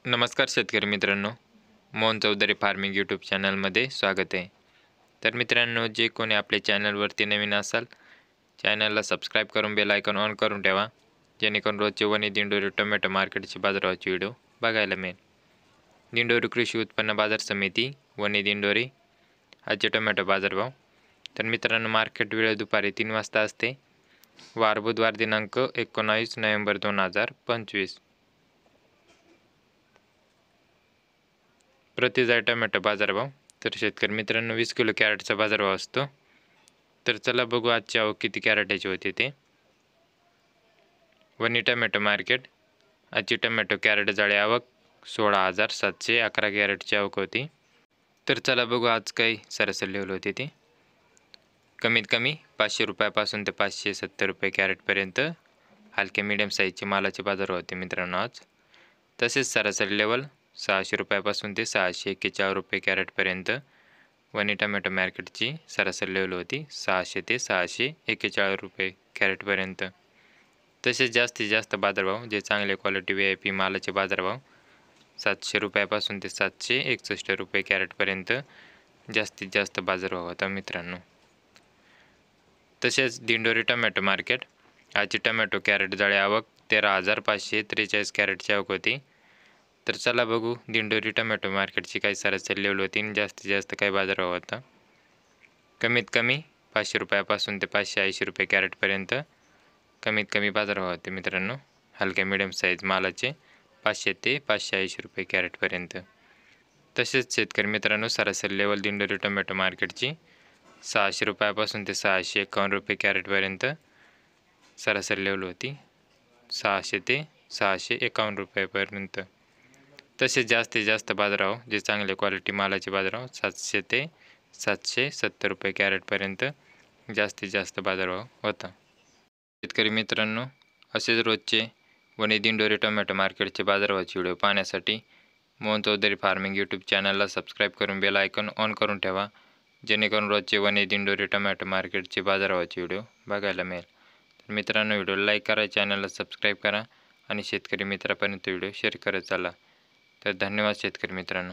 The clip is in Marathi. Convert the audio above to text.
नमस्कार शेतकरी मित्रांनो, मोहन चौधरी फार्मिंग यूट्यूब चॅनलमध्ये स्वागत आहे। तर मित्रांनो, जे कोणी आपल्या चॅनलवरती नवीन असाल, चॅनलला सबस्क्राईब करून बेल आयकॉन ऑन करून ठेवा, जेणेकरून रोजचे वनी दिंडोरी टोमॅटो मार्केटचे बाजारभावाचे व्हिडिओ बघायला मिळेल। दिंडोरी कृषी उत्पन्न बाजार समिती वनी दिंडोरी आजचे टोमॅटो बाजारभाव। तर मित्रांनो, मार्केट वेळ दुपारी 3 वाजता असते। वार बुधवार दिनांक 19 नोव्हेंबर 2025। प्रति जाय टोमॅटो बाजारभाव। तर शेतकरी मित्रांनो, 20 किलो कॅरेटचा बाजारभाव असतो। तर चला बघू आजची आवक किती कॅरेटाची होती ते। वनी टोमॅटो मार्केट, आजची टोमॅटो कॅरेट जाळी आवक 16,711 कॅरेटची आवक होती। तर चला बघू आज काही सरासरी लेवल होती ती। कमीत कमी 500 रुपयापासून ते 570 रुपये कॅरेटपर्यंत हलके मीडियम साईजचे मालाचे बाजार होते मित्रांनो आज। तसेच सरासरी लेवल 600 रुपयापासून ते 641 रुपये कॅरेटपर्यंत वनी टोमॅटो मार्केटची सरासरी लेवल होती 600 ते 641 रुपये कॅरेटपर्यंत। तसेच जास्तीत जास्त बाजारभाव जे चांगले क्वालिटी VIP मालाचे बाजारभाव 700 रुपयापासून ते 761 रुपये कॅरेटपर्यंत जास्तीत जास्त बाजारभाव होता मित्रांनो। तसेच दिंडोरी टोमॅटो मार्केट, आजची टोमॅटो कॅरेट जाळी आवक 13,543 कॅरेटची आवक होती। तर चला बघू दिंडोरी टोमॅटो मार्केटची काही सरासरी लेवल होती आणि जास्तीत जास्त काय बाजारभाव होता। कमीत कमी 500 रुपयापासून ते 580 रुपये कॅरेटपर्यंत कमीत कमी बाजारभाव होते मित्रांनो। हलक्या मीडियम साईज मालाचे 500 ते 580 रुपये कॅरेटपर्यंत। तसेच शेतकरी मित्रांनो, सरासरी लेवल दिंडोरी टोमॅटो मार्केटची 600 रुपयापासून ते 651 रुपये कॅरेटपर्यंत सरासरी लेवल होती 600 ते 651 रुपयापर्यंत। तसेच जास्तीत जास्त बाजारभाव जे चांगले क्वालिटी मालाचे बाजारभाव 700 ते 770 रुपये कॅरेटपर्यंत जास्तीत जास्त बाजारभाव होता। शेतकरी मित्रांनो, असेच रोजचे वनी दिंडोरी टोमॅटो मार्केटचे बाजारभावाचे व्हिडिओ पाहण्यासाठी मोहन चौधरी फार्मिंग यूट्यूब चॅनलला सबस्क्राईब करून बेल आयकॉन ऑन करून ठेवा, जेणेकरून रोजचे वनी दिंडोरी टोमॅटो मार्केटचे बाजारभावाचे व्हिडिओ बघायला मिळेल। तर मित्रांनो, व्हिडिओला लाईक करा, चॅनलला सबस्क्राईब करा आणि शेतकरी मित्रापर्यंत व्हिडिओ शेअर करत चला। तर धन्यवाद शेतकरी मित्रांनो।